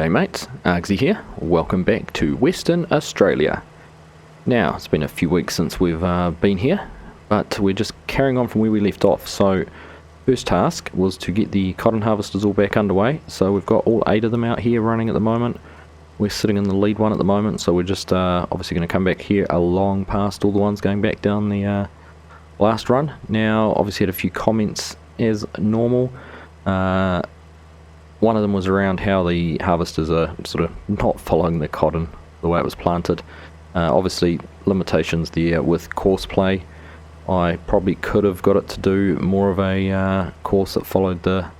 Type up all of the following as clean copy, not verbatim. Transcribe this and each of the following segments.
G'day mates, Argsy here, welcome back to Western Australia. Now, it's been a few weeks since we've been here, but we're just carrying on from where we left off. So, first task was to get the cotton harvesters all back underway. So we've got all 8 of them out here running at the moment. We're sitting in the lead one at the moment, so we're just obviously going to come back here along past all the ones going back down the last run. Now, obviously had a few comments as normal. One of them was around how the harvesters are sort of not following the cotton the way it was planted. Obviously limitations there with courseplay. I probably could have got it to do more of a course that followed the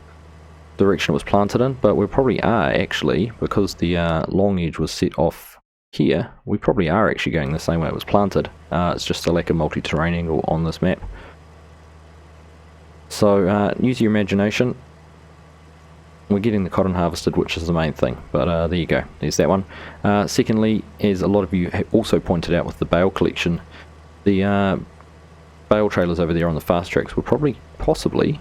direction it was planted in, but we probably are actually, because the long edge was set off here, we probably are actually going the same way it was planted. It's just a lack of multi-terrain angle on this map. So use your imagination. We're getting the cotton harvested, which is the main thing, but there you go, there's that one. Secondly, as a lot of you have also pointed out with the bale collection, the bale trailers over there on the fast tracks were possibly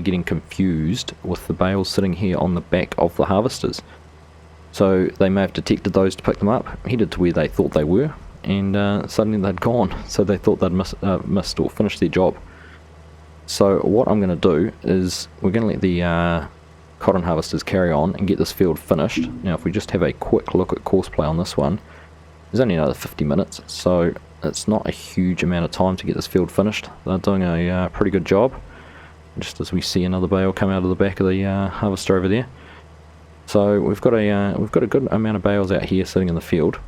getting confused with the bales sitting here on the back of the harvesters. So they may have detected those to pick them up, headed to where they thought they were, and suddenly they'd gone, so they thought they'd missed or finished their job. So what I'm going to do is we're going to let the cotton harvesters carry on and get this field finished. Now if we just have a quick look at courseplay on this one, there's only another 50 minutes, so it's not a huge amount of time to get this field finished. They're doing a pretty good job, just as we see another bale come out of the back of the harvester over there. So we've got a good amount of bales out here sitting in the field,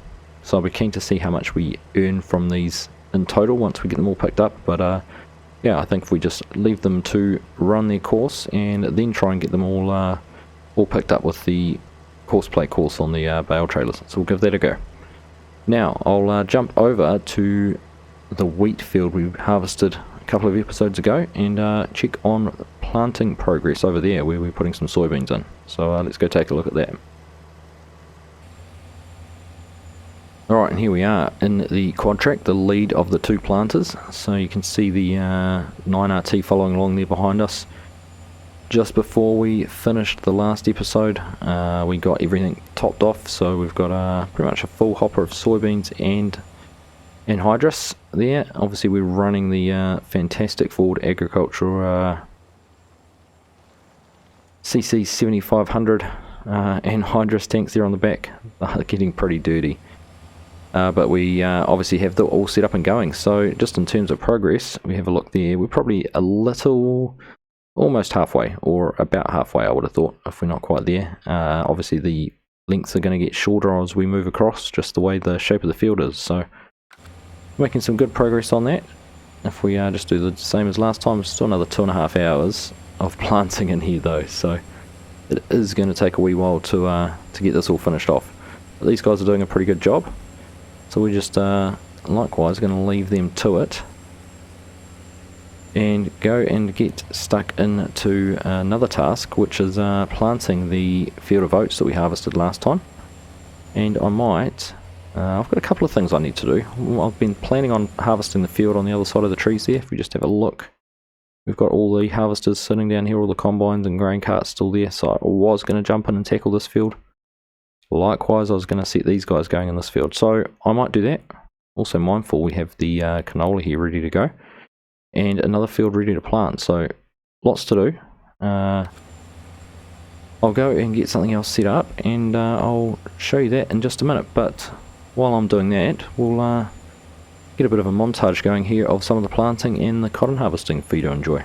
so I'll be keen to see how much we earn from these in total once we get them all picked up. But yeah, I think if we just leave them to run their course and then try and get them all picked up with the courseplay course on the bale trailers. So we'll give that a go. Now, I'll jump over to the wheat field we harvested a couple of episodes ago and check on planting progress over there where we're putting some soybeans in. So let's go take a look at that. Alright, and here we are in the quad track, the lead of the 2 planters. So you can see the 9RT following along there behind us. Just before we finished the last episode, we got everything topped off, so we've got pretty much a full hopper of soybeans and anhydrous there. Obviously we're running the fantastic Ford Agricultural CC 7500 anhydrous tanks there on the back. They're getting pretty dirty. But we obviously have them all set up and going. So just in terms of progress, we have a look there. We're probably a little, almost halfway, or about halfway I would have thought, if we're not quite there. Obviously the lengths are going to get shorter as we move across, just the way the shape of the field is. So making some good progress on that. If we just do the same as last time, still another 2.5 hours of planting in here though. So it is going to take a wee while to get this all finished off. But these guys are doing a pretty good job. So we're just likewise going to leave them to it and go and get stuck into another task, which is planting the field of oats that we harvested last time. And I might, I've got a couple of things I need to do. I've been planning on harvesting the field on the other side of the trees there. If we just have a look, we've got all the harvesters sitting down here, all the combines and grain carts still there. So I was going to jump in and tackle this field. Likewise, I was going to set these guys going in this field, so I might do that. Also mindful we have the canola here ready to go, and another field ready to plant, so lots to do. I'll go and get something else set up, and I'll show you that in just a minute. But while I'm doing that, we'll get a bit of a montage going here of some of the planting and the cotton harvesting for you to enjoy.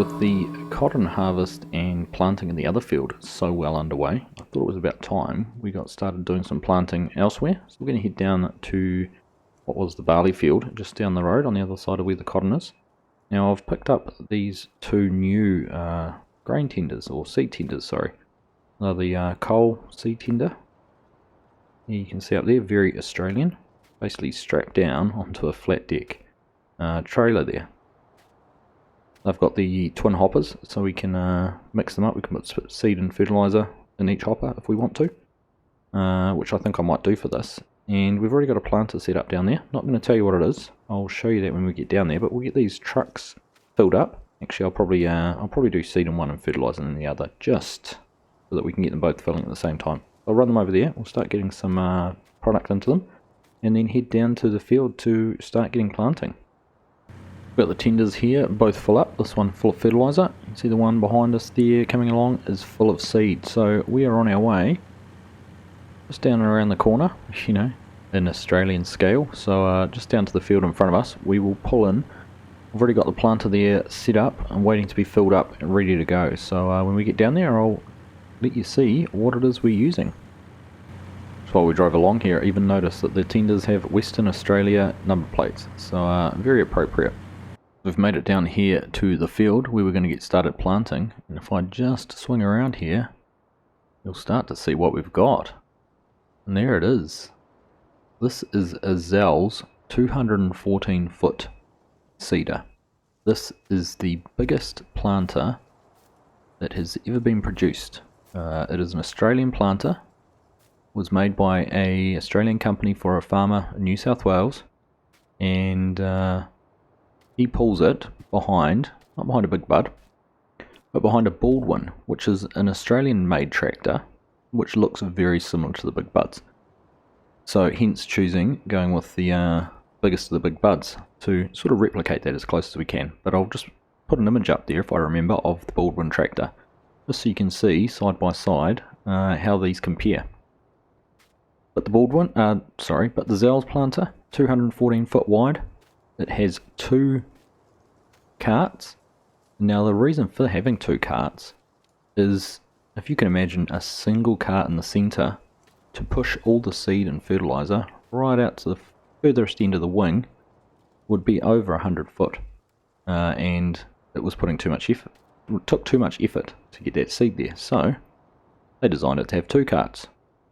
with the cotton harvest and planting in the other field so well underway, I thought it was about time we got started doing some planting elsewhere. So we're going to head down to what was the barley field just down the road on the other side of where the cotton is. Now I've picked up these two new grain tenders, or seed tenders, sorry. They're the coal seed tender. You can see up there, very Australian, basically strapped down onto a flat deck trailer there. They've got the twin hoppers, so we can mix them up. We can put seed and fertiliser in each hopper if we want to, which I think I might do for this. And we've already got a planter set up down there. Not going to tell you what it is. I'll show you that when we get down there. But we'll get these trucks filled up. Actually, I'll probably do seed in one and fertiliser in the other, just so that we can get them both filling at the same time. I'll run them over there. We'll start getting some product into them, and then head down to the field to start getting planting. We've got the tenders here, both full up. This one full of fertiliser. You can see the one behind us there coming along is full of seed. So we are on our way, just down and around the corner, you know, in Australian scale. So just down to the field in front of us, we will pull in. I've already got the planter there set up and waiting to be filled up and ready to go. So when we get down there, I'll let you see what it is we're using. Just while we drove along here, I even noticed that the tenders have Western Australia number plates. So very appropriate. We've made it down here to the field where we're going to get started planting, and if I just swing around here, you'll start to see what we've got. And there it is. This is a Zell's 214 foot seeder. This is the biggest planter that has ever been produced. It is an Australian planter. It was made by an Australian company for a farmer in New South Wales, and he pulls it behind, not behind a big bud, but behind a Baldwin, which is an Australian-made tractor, which looks very similar to the big buds. So hence choosing going with the biggest of the big buds to sort of replicate that as close as we can. But I'll just put an image up there, if I remember, of the Baldwin tractor, just so you can see side by side how these compare. But the Baldwin, but the Zell's planter, 214 foot wide. It has two carts. Now the reason for having two carts is, if you can imagine a single cart in the centre to push all the seed and fertiliser right out to the furthest end of the wing would be over 100 foot, and it was putting too much effort. It took too much effort to get that seed there, so they designed it to have two carts,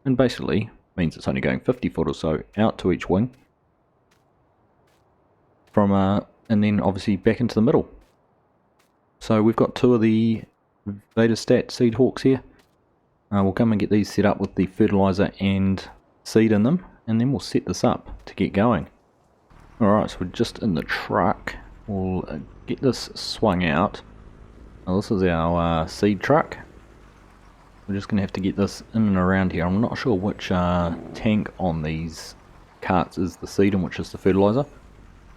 and basically means it's only going 50 foot or so out to each wing, from and then obviously back into the middle. So we've got two of the Vetastat seed hawks here. We'll come and get these set up with the fertiliser and seed in them, and then we'll set this up to get going. Alright, so we're just in the truck. We'll get this swung out. Now this is our seed truck. We're just going to have to get this in and around here. I'm not sure which tank on these carts is the seed and which is the fertiliser.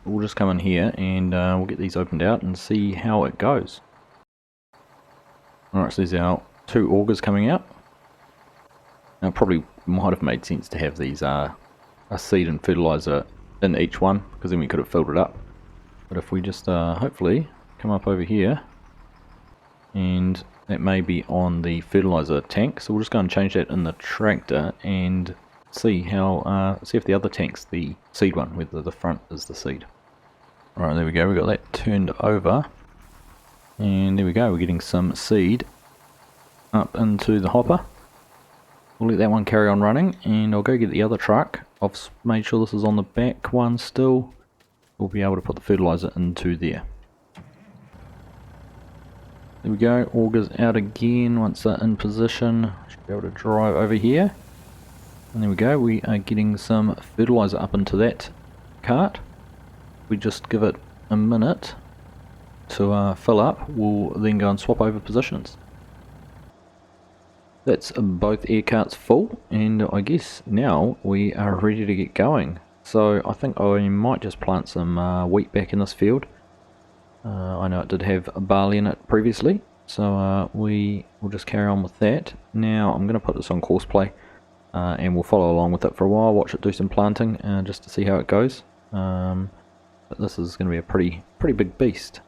We'll just come in here and we'll get these opened out and see how it goes. Alright, so there's our two augers coming out. Now it probably might have made sense to have these a seed and fertiliser in each one, because then we could have filled it up. But if we just hopefully come up over here, and that may be on the fertiliser tank, so we'll just go and change that in the tractor and see how see if the other tank's the seed one, whether the front is the seed. Alright, there we go, we got that turned over, and there we go, we're getting some seed up into the hopper. We'll let that one carry on running, and I'll go get the other truck. I've made sure this is on the back one still. We'll be able to put the fertiliser into there. There we go, augers out again. Once they're in position, should be able to drive over here. And there we go, we are getting some fertiliser up into that cart. We just give it a minute to fill up. We'll then go and swap over positions. That's both air carts full, and I guess now we are ready to get going. So I think I might just plant some wheat back in this field. I know it did have barley in it previously, so we will just carry on with that. Now I'm going to put this on courseplay, and we'll follow along with it for a while, watch it do some planting, just to see how it goes. But this is going to be a pretty big beast.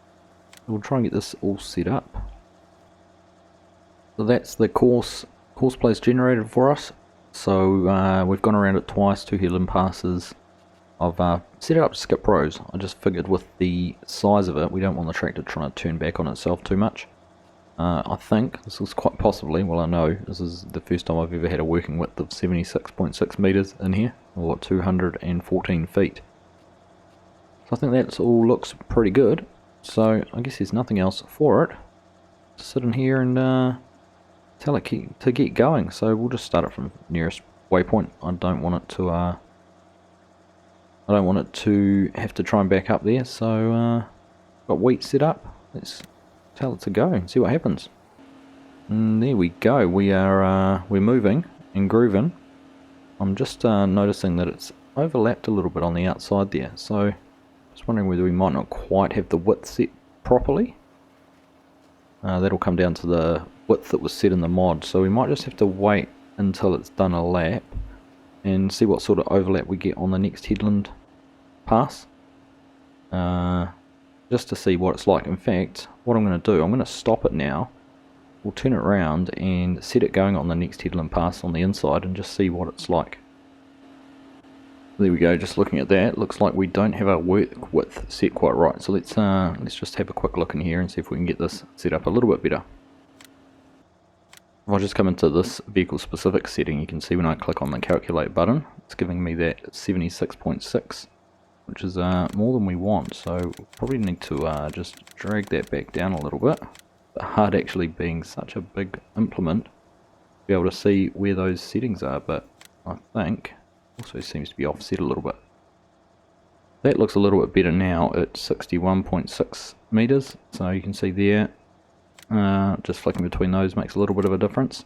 We'll try and get this all set up. So that's the course place generated for us. So we've gone around it twice, 2 headland passes. I've set it up to skip rows. I just figured with the size of it, we don't want the tractor trying to turn back on itself too much. I think this is quite possibly, well I know, this is the first time I've ever had a working width of 76.6 metres in here, or 214 feet. So I think that all looks pretty good. So I guess there's nothing else for it. Just sit in here and tell it to get going. So we'll just start it from nearest waypoint. I don't want it to have to try and back up there. So got wheat set up. Let's tell it to go and see what happens. And there we go. We're moving and grooving. I'm just noticing that it's overlapped a little bit on the outside there. So just wondering whether we might not quite have the width set properly. That'll come down to the width that was set in the mod, so we might just have to wait until it's done a lap and see what sort of overlap we get on the next headland pass, just to see what it's like. In fact, what I'm going to do, I'm going to stop it now, we'll turn it around and set it going on the next headland pass on the inside and just see what it's like. There we go, just looking at that, looks like we don't have our work width set quite right, so let's just have a quick look in here and see if we can get this set up a little bit better. If I just come into this vehicle specific setting, you can see when I click on the calculate button, it's giving me that 76.6, which is more than we want, so we'll probably need to just drag that back down a little bit. The HUD actually being such a big implement, to be able to see where those settings are, but I think also seems to be offset a little bit. That looks a little bit better now at 61.6 meters, so you can see there, just flicking between those makes a little bit of a difference.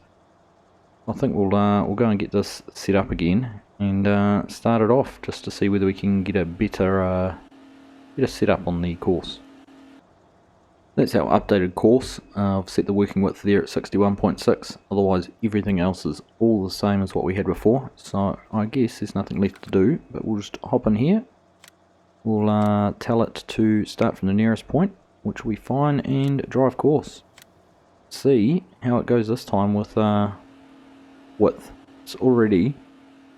I think we'll go and get this set up again and start it off just to see whether we can get a better setup on the course. That's our updated course. I've set the working width there at 61.6, otherwise everything else is all the same as what we had before, so I guess there's nothing left to do, but we'll just hop in here. We'll tell it to start from the nearest point, which will be fine, and drive course. See how it goes this time with width. It's already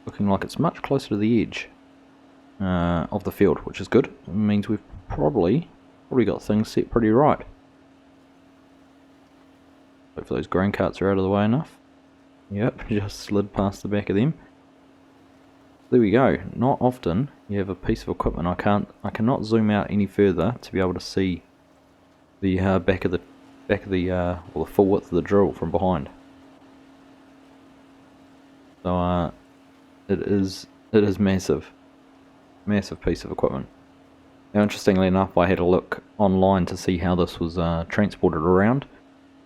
looking like it's much closer to the edge of the field, which is good. It means we've probably got things set pretty right. Hopefully those grain carts are out of the way enough. Yep, just slid past the back of them. There we go. Not often you have a piece of equipment. I cannot zoom out any further to be able to see the back of the or the full width of the drill from behind. So it is massive piece of equipment. Now, interestingly enough, I had a look online to see how this was transported around,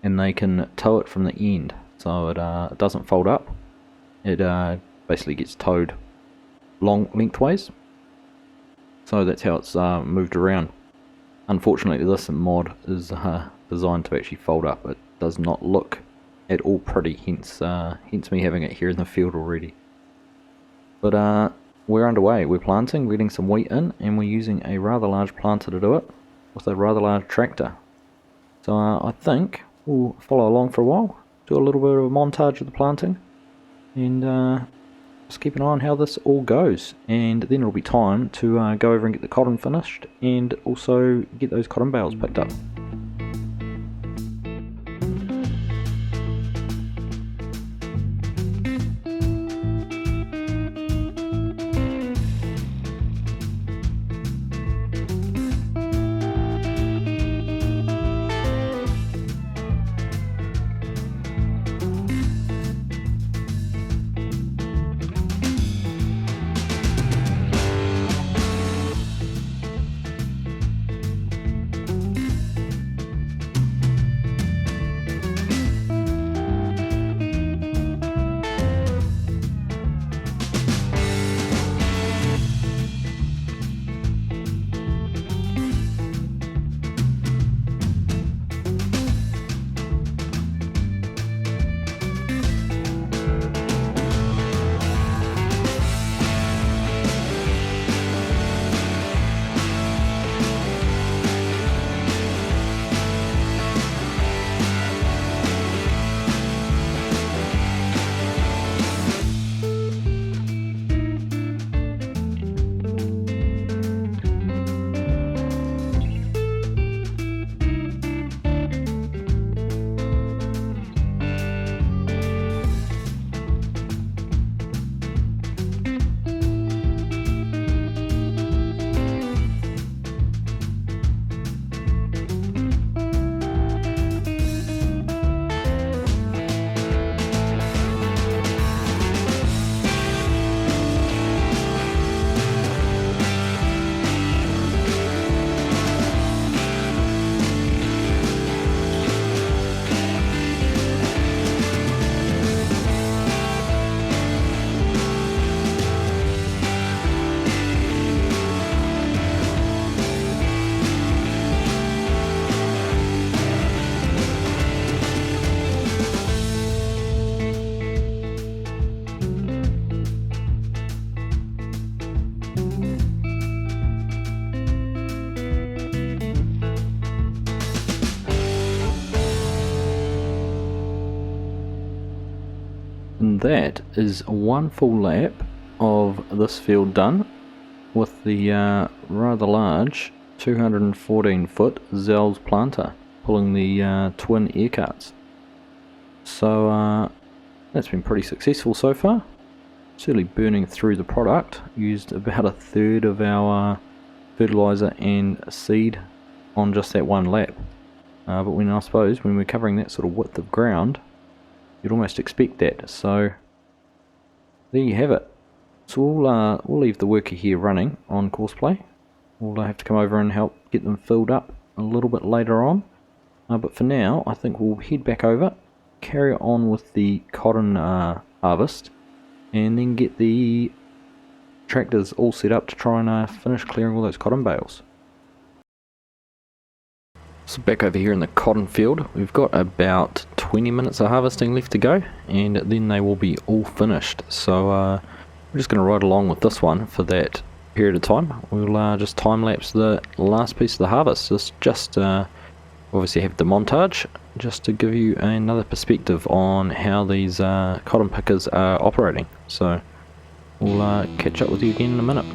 and they can tow it from the end, so it doesn't fold up. It basically gets towed lengthways, so that's how it's moved around. Unfortunately, this mod is designed to actually fold up. It does not look at all pretty, hence me having it here in the field already. But we're underway. We're planting, we're getting some wheat in, and we're using a rather large planter to do it with a rather large tractor. So I think we'll follow along for a while, do a little bit of a montage of the planting, and just keep an eye on how this all goes. And then it'll be time to go over and get the cotton finished, and also get those cotton bales picked up. And that is one full lap of this field done with the rather large 214 foot Zell's planter pulling the twin air carts. So that's been pretty successful so far. Certainly burning through the product. Used about a third of our fertilizer and seed on just that one lap. But I suppose when we're covering that sort of width of ground, you'd almost expect that. So there you have it. So we'll leave the worker here running on courseplay. We'll have to come over and help get them filled up a little bit later on. But for now, I think we'll head back over, carry on with the cotton harvest, and then get the tractors all set up to try and finish clearing all those cotton bales. So back over here in the cotton field, we've got about 20 minutes of harvesting left to go, and then they will be all finished. So we're just going to ride along with this one for that period of time. We'll just time lapse the last piece of the harvest. Just obviously have the montage just to give you another perspective on how these cotton pickers are operating. So we'll catch up with you again in a minute.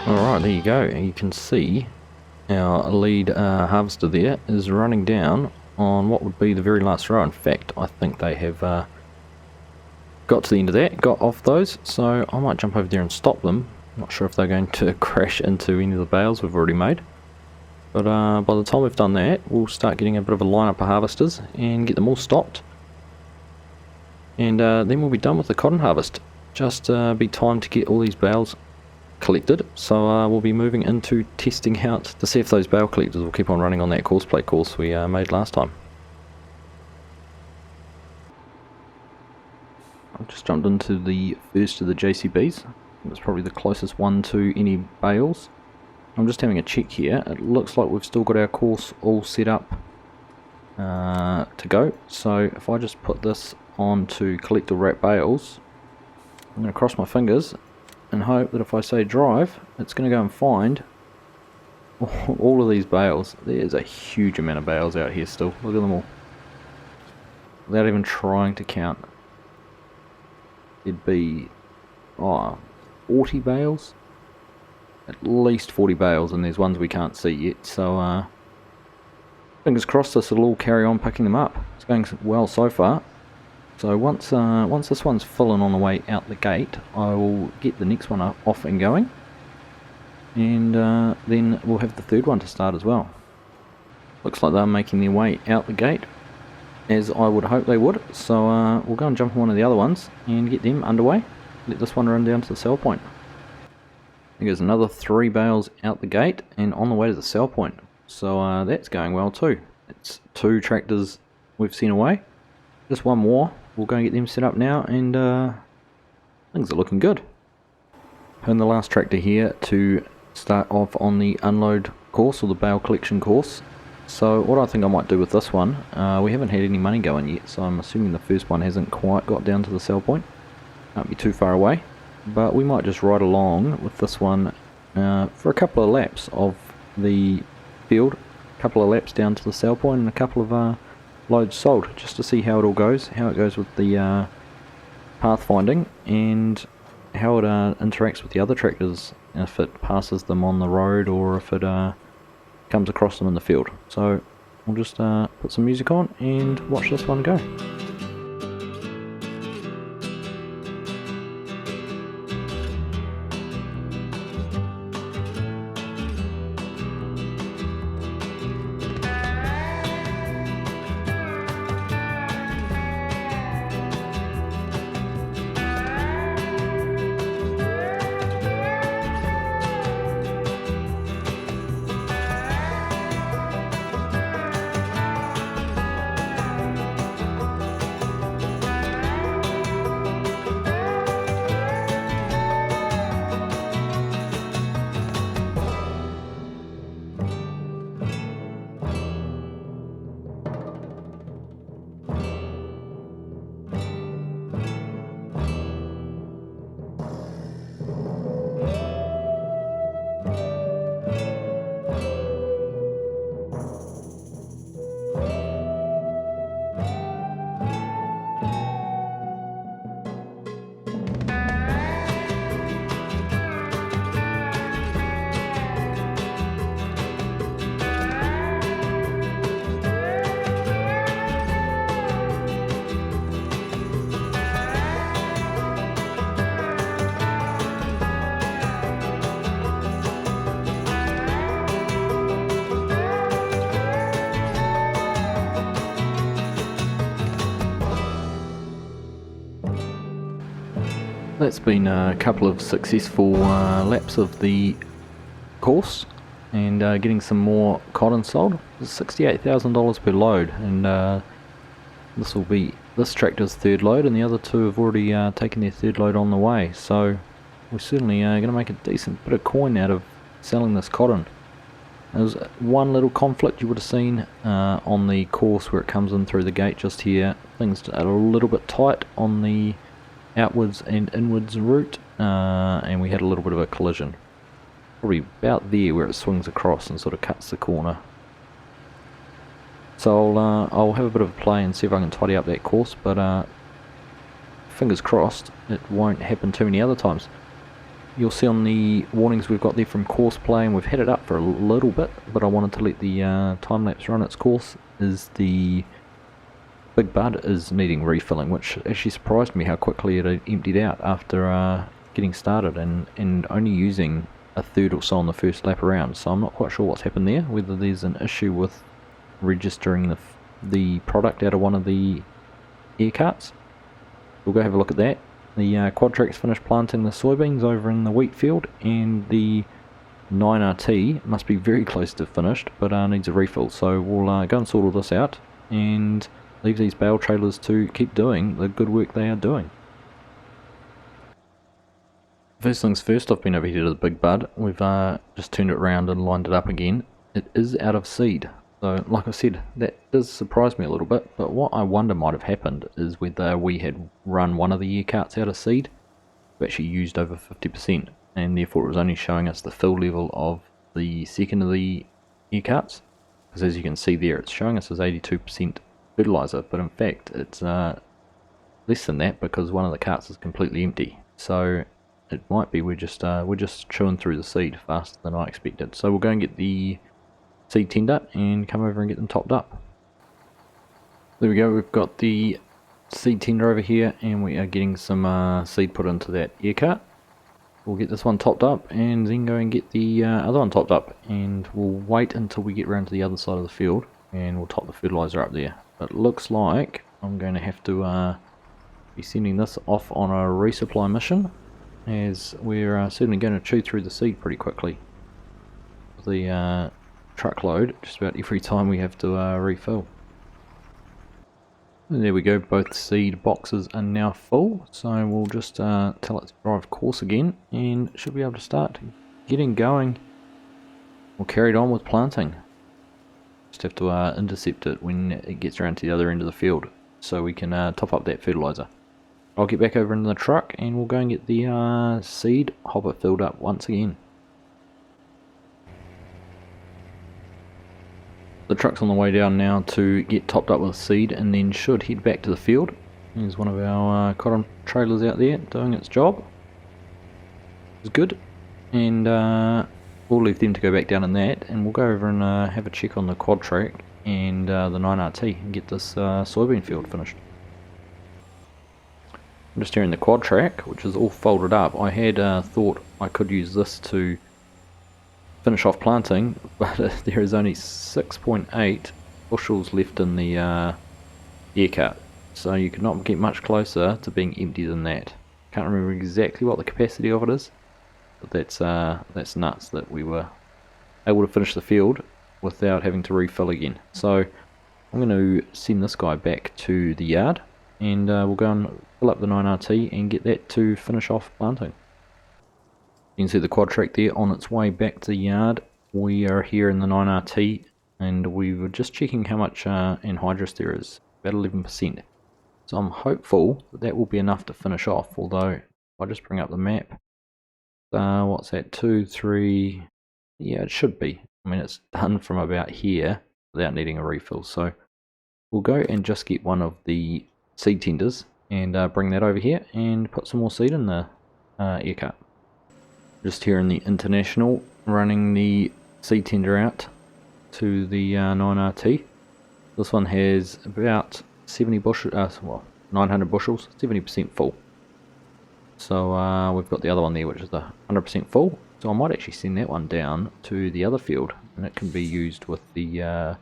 Alright, there you go. You can see our lead harvester there is running down on what would be the very last row. In fact, I think they have got to the end of that, got off those, so I might jump over there and stop them. Not sure if they're going to crash into any of the bales we've already made. But by the time we've done that, we'll start getting a bit of a lineup of harvesters and get them all stopped. And then we'll be done with the cotton harvest. Just be time to get all these bales collected, so we'll be moving into testing out to see if those bale collectors will keep on running on that courseplay course we made last time. I've just jumped into the first of the JCBs. It's probably the closest one to any bales. I'm just having a check here. It looks like we've still got our course all set up to go. So if I just put this on to collect or wrap bales, I'm going to cross my fingers and hope that if I say drive, it's going to go and find all of these bales. There's a huge amount of bales out here still. Look at them all. Without even trying to count. It'd be 40 bales. At least 40 bales, and there's ones we can't see yet. So Fingers crossed this will all carry on picking them up. It's going well so far. So once this one's full and on the way out the gate, I will get the next one off and going. And then we'll have the third one to start as well. Looks like they're making their way out the gate, as I would hope they would. So we'll go and jump on one of the other ones and get them underway. Let this one run down to the sell point. There goes another 3 bales out the gate and on the way to the sell point. So that's going well too. It's 2 tractors we've sent away. Just one more. We'll go and get them set up now, and things are looking good. And the last tractor here to start off on the unload course, or the bale collection course. So what I think I might do with this one, we haven't had any money going yet, so I'm assuming the first one hasn't quite got down to the sell point. Can't be too far away, but we might just ride along with this one for a couple of laps of the field, a couple of laps down to the sell point, and a couple of loads sold, just to see how it all goes, how it goes with the pathfinding, and how it interacts with the other tractors, if it passes them on the road or if it comes across them in the field. So we'll just put some music on and watch this one go. That's been a couple of successful laps of the course, and getting some more cotton sold. It's $68,000 per load, and this will be this tractor's third load, and the other two have already taken their third load on the way. So we're certainly going to make a decent bit of coin out of selling this cotton. There's one little conflict you would have seen on the course where it comes in through the gate just here. Things are a little bit tight on the outwards and inwards route, and we had a little bit of a collision. Probably about there where it swings across and sort of cuts the corner. So I'll have a bit of a play and see if I can tidy up that course, but fingers crossed it won't happen too many other times. You'll see on the warnings we've got there from courseplay, and we've had it up for a little bit, but I wanted to let the time-lapse run its course, is the Big Bud is needing refilling, which actually surprised me how quickly it had emptied out after getting started, and only using a third or so on the first lap around. So I'm not quite sure what's happened there, whether there's an issue with registering the product out of one of the air carts. We'll go have a look at that. The Quadtrack's finished planting the soybeans over in the wheat field, and the 9RT must be very close to finished, but needs a refill. So we'll go and sort all this out and leave these bale trailers to keep doing the good work they are doing. First things first, I've been over here to the Big Bud. We've just turned it around and lined it up again. It is out of seed. So like I said, that does surprise me a little bit, but what I wonder might have happened is whether we had run one of the ear carts out of seed. We actually used over 50%, and therefore it was only showing us the fill level of the second of the ear carts. Because as you can see there, it's showing us as 82% fertilizer, but in fact it's less than that because one of the carts is completely empty. So it might be we're just chewing through the seed faster than I expected. So we'll go and get the seed tender and come over and get them topped up. There we go, we've got the seed tender over here and we are getting some seed put into that air cart. We'll get this one topped up and then go and get the other one topped up, and we'll wait until we get around to the other side of the field and we'll top the fertilizer up there. But it looks like I'm going to have to be sending this off on a resupply mission, as we're certainly going to chew through the seed pretty quickly. The truckload just about every time we have to refill. And there we go, both seed boxes are now full, so we'll just tell it to drive course again and should be able to start getting going or carried on with planting. Just have to intercept it when it gets around to the other end of the field so we can top up that fertilizer. I'll get back over into the truck and we'll go and get the seed hopper filled up once again. The truck's on the way down now to get topped up with seed and then should head back to the field. There's one of our cotton trailers out there doing its job. It's good. And we'll leave them to go back down in that, and we'll go over and have a check on the quad track and the 9RT and get this soybean field finished. I'm just here in the quad track, which is all folded up. I had thought I could use this to finish off planting, but there is only 6.8 bushels left in the air cart, so you could not get much closer to being empty than that. Can't remember exactly what the capacity of it is, but that's nuts that we were able to finish the field without having to refill again. So I'm going to send this guy back to the yard, and we'll go and fill up the 9RT and get that to finish off planting. You can see the quad track there on its way back to the yard. We are here in the 9RT and we were just checking how much anhydrous there is, about 11%. So I'm hopeful that that will be enough to finish off, although if I just bring up the map, what's that, 2, 3, yeah it should be. I mean it's done from about here without needing a refill, so we'll go and just get one of the seed tenders and bring that over here and put some more seed in the air cart. Just here in the International, running the seed tender out to the 9RT. This one has about 70 bushels, well, 900 bushels, 70% full. So we've got the other one there, which is 100% full. So I might actually send that one down to the other field, and it can be used with the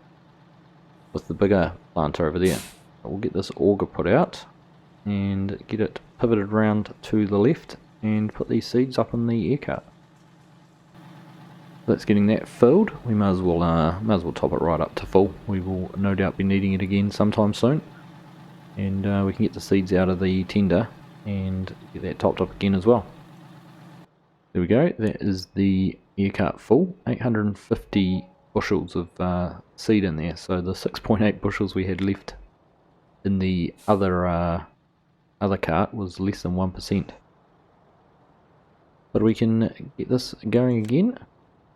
bigger planter over there. But we'll get this auger put out and get it pivoted around to the left and put these seeds up in the air cart. That's getting that filled. We may as well top it right up to full. We will no doubt be needing it again sometime soon, and we can get the seeds out of the tender and get that topped up again as well. There we go. That is the air cart full. 850 bushels of seed in there. So the 6.8 bushels we had left in the other cart was less than 1%. But we can get this going again,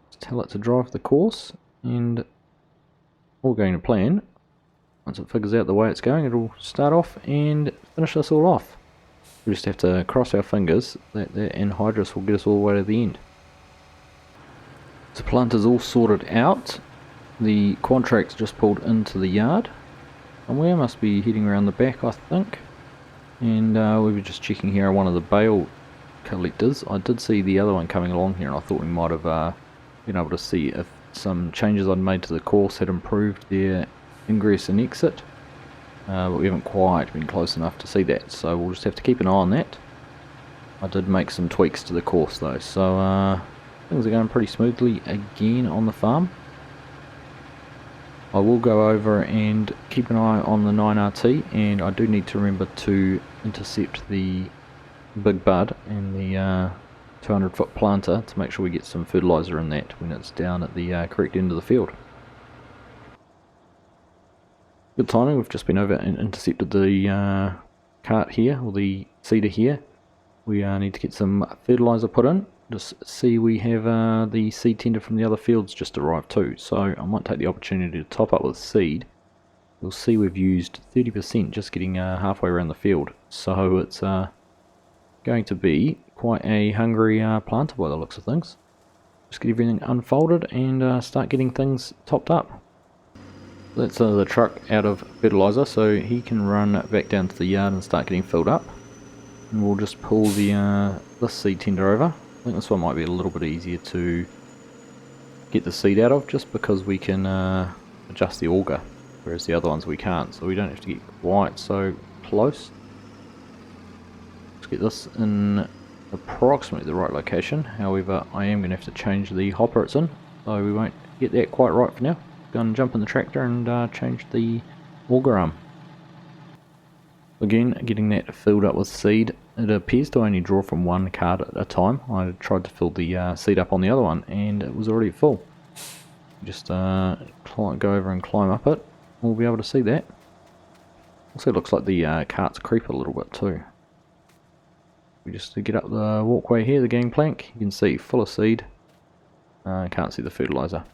just tell it to drive the course, and all going to plan. Once it figures out the way it's going, it'll start off and finish us all off. We just have to cross our fingers that the anhydrous will get us all the way to the end. The planter's all sorted out. The quad track's just pulled into the yard. And we must be heading around the back, I think. And we were just checking here on one of the bale collectors. I did see the other one coming along here, and I thought we might have been able to see if some changes I'd made to the course had improved their ingress and exit, but we haven't quite been close enough to see that, so we'll just have to keep an eye on that. I did make some tweaks to the course though, so things are going pretty smoothly again on the farm. I will go over and keep an eye on the 9RT, and I do need to remember to intercept the big bud and the 200-foot planter to make sure we get some fertilizer in that when it's down at the correct end of the field. Good timing, we've just been over and intercepted the cart here, or the seeder here. We need to get some fertilizer put in. Just see we have the seed tender from the other fields just arrived too, so I might take the opportunity to top up with seed. You'll see we've used 30% just getting halfway around the field, so it's going to be quite a hungry planter by the looks of things. Just get everything unfolded and start getting things topped up. That's the truck out of fertiliser, so he can run back down to the yard and start getting filled up. And we'll just pull the this seed tender over. I think this one might be a little bit easier to get the seed out of, just because we can adjust the auger, whereas the other ones we can't, so we don't have to get quite so close. Let's get this in approximately the right location. However, I am going to have to change the hopper it's in, so we won't get that quite right for now. Go and jump in the tractor and change the auger arm. Again, getting that filled up with seed. It appears to only draw from one cart at a time. I tried to fill the seed up on the other one and it was already full. Just go over and climb up it. We'll be able to see that. Also looks like the carts creep a little bit too. We just get up the walkway here, the gangplank, you can see full of seed. Can't see the fertiliser.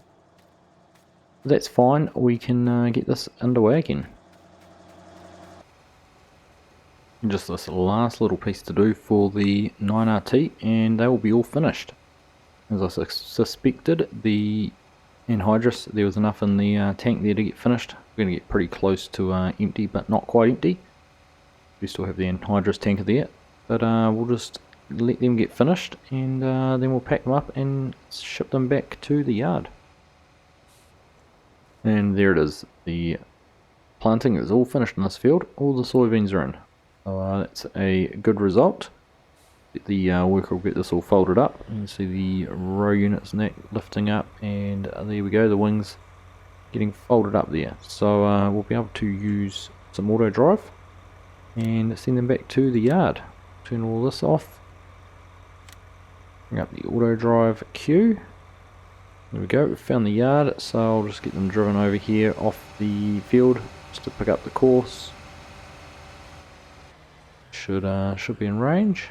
That's fine, we can get this underway again. And just this last little piece to do for the 9RT and they will be all finished. As I suspected, the anhydrous, there was enough in the tank there to get finished. We're going to get pretty close to empty, but not quite empty. We still have the anhydrous tanker there, but we'll just let them get finished and then we'll pack them up and ship them back to the yard. And there it is, the planting is all finished in this field, all the soybeans are in. So that's a good result. The worker will get this all folded up. You can see the row units and that lifting up, and there we go, the wings getting folded up there. So we'll be able to use some auto drive and send them back to the yard. Turn all this off. Bring up the auto drive queue. There we go, we found the yard, so I'll just get them driven over here off the field just to pick up the course. Should be in range,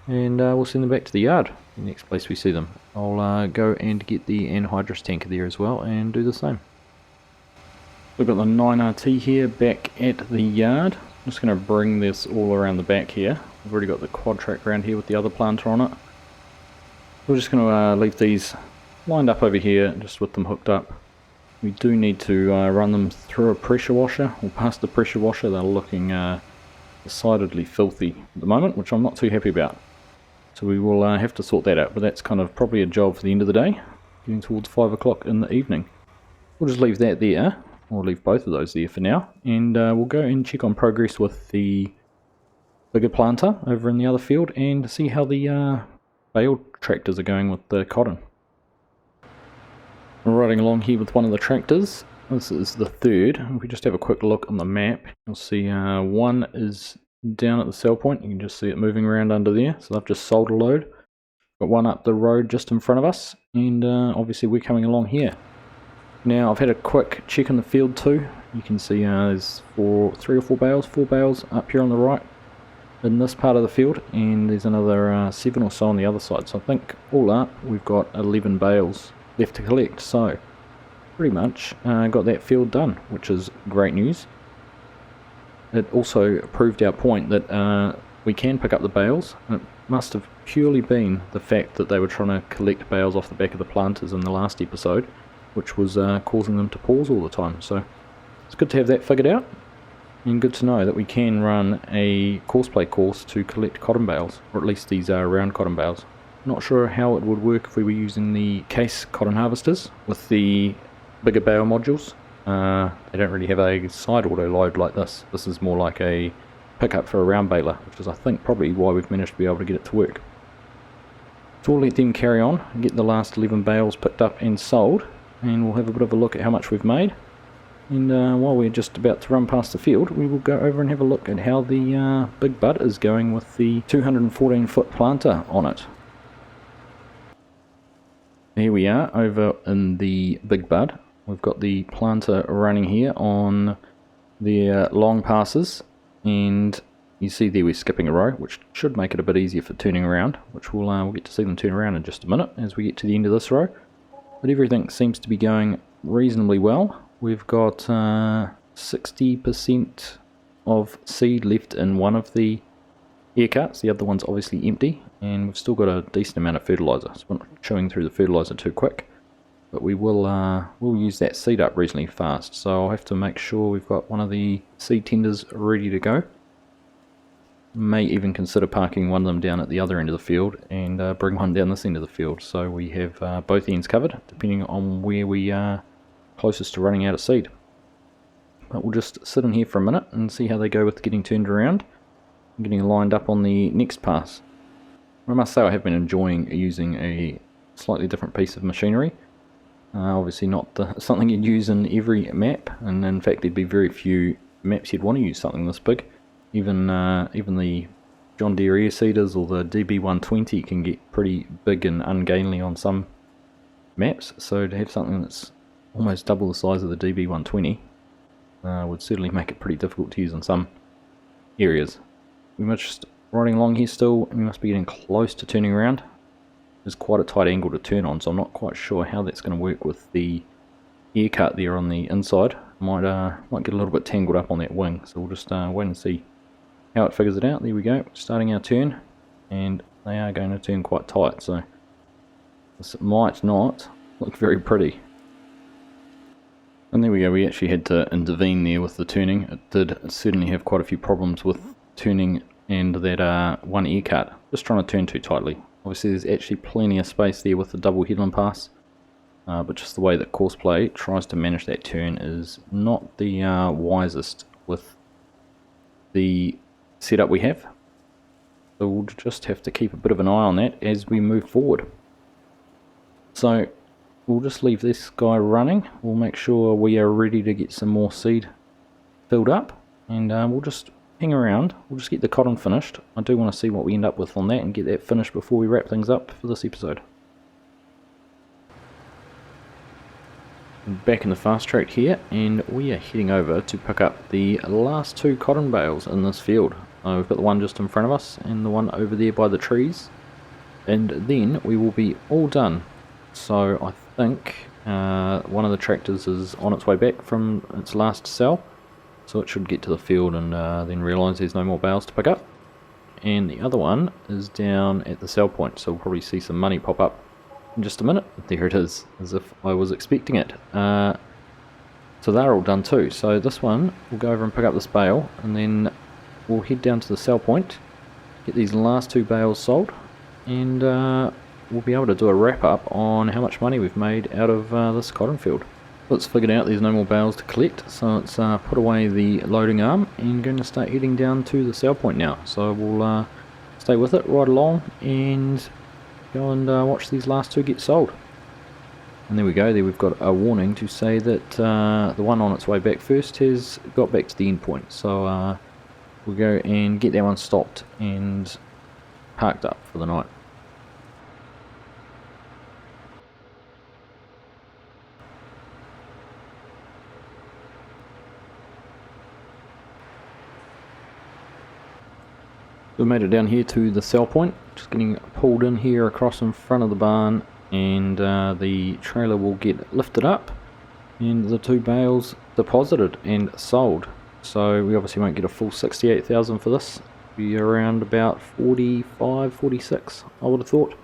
and we'll send them back to the yard, the next place we see them. I'll go and get the anhydrous tanker there as well and do the same. We've got the 9RT here back at the yard. I'm just going to bring this all around the back here. We've already got the quad track around here with the other planter on it. We're just going to leave these lined up over here, just with them hooked up. We do need to run them through a pressure washer, or past the pressure washer. They're looking decidedly filthy at the moment, which I'm not too happy about. So we will have to sort that out, but that's kind of probably a job for the end of the day, getting towards 5 o'clock in the evening. We'll just leave that there, or leave both of those there for now, and we'll go and check on progress with the bigger planter over in the other field and see how the bale tractors are going with the cotton. We're riding along here with one of the tractors. This is the third. If we just have a quick look on the map, you'll see one is down at the sell point. You can just see it moving around under there. So they've just sold a load. Got one up the road just in front of us, and obviously we're coming along here. Now I've had a quick check in the field too. You can see there's 4 bales up here on the right in this part of the field, and there's another 7 or so on the other side. So I think all up we've got 11 bales left to collect. So pretty much got that field done, which is great news. It also proved our point that we can pick up the bales. It must have purely been the fact that they were trying to collect bales off the back of the planters in the last episode, which was causing them to pause all the time. So it's good to have that figured out, and good to know that we can run a courseplay course to collect cotton bales, or at least these round cotton bales. Not sure how it would work if we were using the case cotton harvesters with the bigger bale modules. They don't really have a side auto load like this. This is more like a pickup for a round baler, which is I think probably why we've managed to be able to get it to work. So we'll let them carry on and get the last 11 bales picked up and sold, and we'll have a bit of a look at how much we've made. And while we're just about to run past the field, we will go over and have a look at how the big bud is going with the 214 foot planter on it. Here we are over in the big bud. We've got the planter running here on the long passes, and you see there we're skipping a row, which should make it a bit easier for turning around, which we'll get to see them turn around in just a minute as we get to the end of this row. But everything seems to be going reasonably well. We've got 60% of seed left in one of the ear carts. The other one's obviously empty, and we've still got a decent amount of fertiliser, so we're not chewing through the fertiliser too quick. But we will we'll use that seed up reasonably fast, so I'll have to make sure we've got one of the seed tenders ready to go. May even consider parking one of them down at the other end of the field and bring one down this end of the field, so we have both ends covered depending on where we are closest to running out of seed. But we'll just sit in here for a minute and see how they go with getting turned around and getting lined up on the next pass. I must say I have been enjoying using a slightly different piece of machinery. Obviously not something you'd use in every map, and in fact there'd be very few maps you'd want to use something this big. Even the John Deere air seeders or the DB120 can get pretty big and ungainly on some maps, so to have something that's almost double the size of the DB120 would certainly make it pretty difficult to use in some areas. We're just riding along here still, and we must be getting close to turning around. There's quite a tight angle to turn on, so I'm not quite sure how that's going to work with the air cart there on the inside. Might get a little bit tangled up on that wing, so we'll just wait and see how it figures it out. There we go, starting our turn, and they are going to turn quite tight, so this might not look very pretty. And there we go, we actually had to intervene there with the turning. It did certainly have quite a few problems with turning and that one air cart just trying to turn too tightly. Obviously there's actually plenty of space there with the double headland pass, but just the way that courseplay tries to manage that turn is not the wisest with the setup we have. So we'll just have to keep a bit of an eye on that as we move forward. So we'll just leave this guy running. We'll make sure we are ready to get some more seed filled up, and we'll just hang around. We'll just get the cotton finished. I do want to see what we end up with on that and get that finished before we wrap things up for this episode. Back in the fast track here, and we are heading over to pick up the last two cotton bales in this field. We've got the one just in front of us and the one over there by the trees, and then we will be all done. So I think one of the tractors is on its way back from its last sell, so it should get to the field and then realise there's no more bales to pick up. And the other one is down at the sell point, so we'll probably see some money pop up in just a minute. There it is, as if I was expecting it. So they're all done too. So this one, we'll go over and pick up this bale, and then we'll head down to the sell point, get these last two bales sold, and we'll be able to do a wrap up on how much money we've made out of this cotton field. Let's figure out there's no more bales to collect, so let's put away the loading arm and going to start heading down to the sell point now. So we'll stay with it right along and go and watch these last two get sold. And there we go, there we've got a warning to say that the one on its way back first has got back to the end point. So we'll go and get that one stopped and parked up for the night. We made it down here to the sell point, just getting pulled in here across in front of the barn, and the trailer will get lifted up and the two bales deposited and sold. So we obviously won't get a full 68,000 for this. Be around about 45, 46 I would have thought,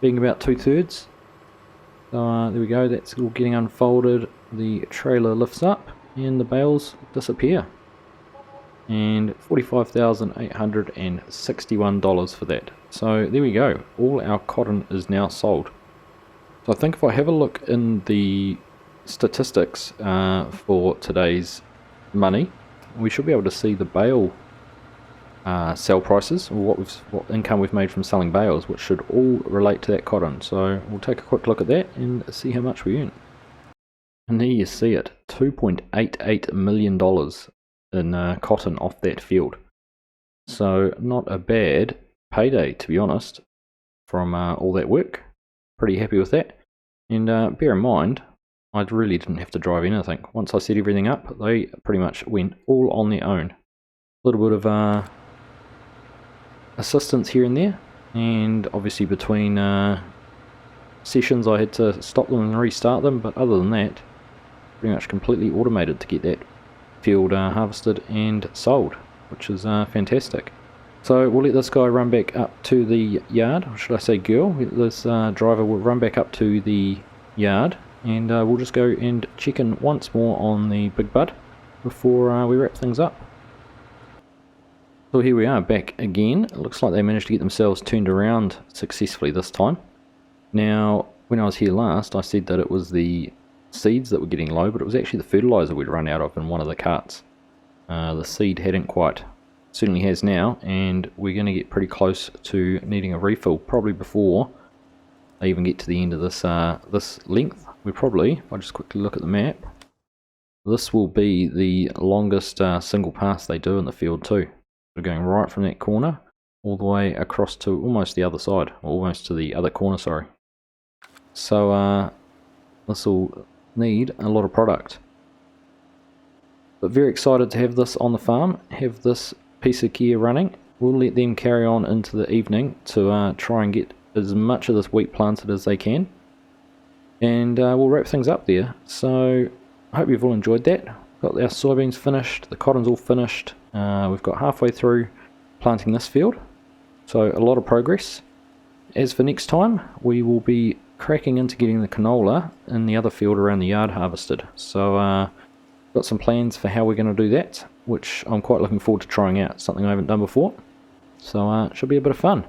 being about 2/3. So there we go, that's all getting unfolded. The trailer lifts up and the bales disappear. And $45,861 for that. So there we go, all our cotton is now sold. So I think if I have a look in the statistics for today's money, we should be able to see the bale sell prices, or what income we've made from selling bales, which should all relate to that cotton. So we'll take a quick look at that and see how much we earn. And there you see it, $2.88 million in cotton off that field. So not a bad payday, to be honest, from all that work. Pretty happy with that. And bear in mind, I really didn't have to drive anything. Once I set everything up, they pretty much went all on their own. A little bit of assistance here and there, and obviously between sessions I had to stop them and restart them, but other than that, pretty much completely automated to get that field harvested and sold, which is fantastic. So we'll let this guy run back up to the yard, or should I say girl. This driver will run back up to the yard, and we'll just go and check in once more on the big bud before we wrap things up. So here we are back again. It looks like they managed to get themselves turned around successfully this time. Now, when I was here last, I said that it was the seeds that were getting low, but it was actually the fertilizer we'd run out of in one of the carts. The seed hadn't quite, certainly has now, and we're going to get pretty close to needing a refill, probably before they even get to the end of this this length. We probably, if I just quickly look at the map, this will be the longest single pass they do in the field too. We're going right from that corner all the way across to almost the other side, almost to the other corner, sorry. So this will need a lot of product. But very excited to have this on the farm, have this piece of gear running. We'll let them carry on into the evening to try and get as much of this wheat planted as they can. And we'll wrap things up there. So I hope you've all enjoyed that. Got our soybeans finished, the cotton's all finished. We've got halfway through planting this field, so a lot of progress. As for next time, we will be cracking into getting the canola in the other field around the yard harvested. So got some plans for how we're going to do that, which I'm quite looking forward to trying out, something I haven't done before. So it should be a bit of fun.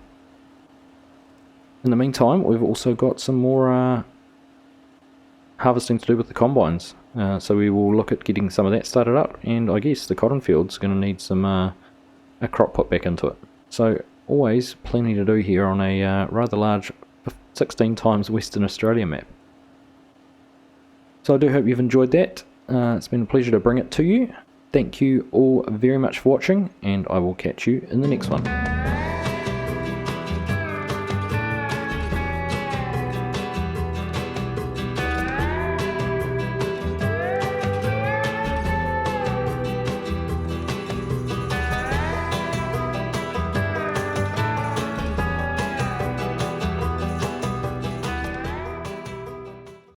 In the meantime, we've also got some more harvesting to do with the combines. So we will look at getting some of that started up, and I guess the cotton field's going to need some a crop put back into it. So always plenty to do here on a rather large 16 times Western Australia map. So I do hope you've enjoyed that. It's been a pleasure to bring it to you. Thank you all very much for watching, and I will catch you in the next one.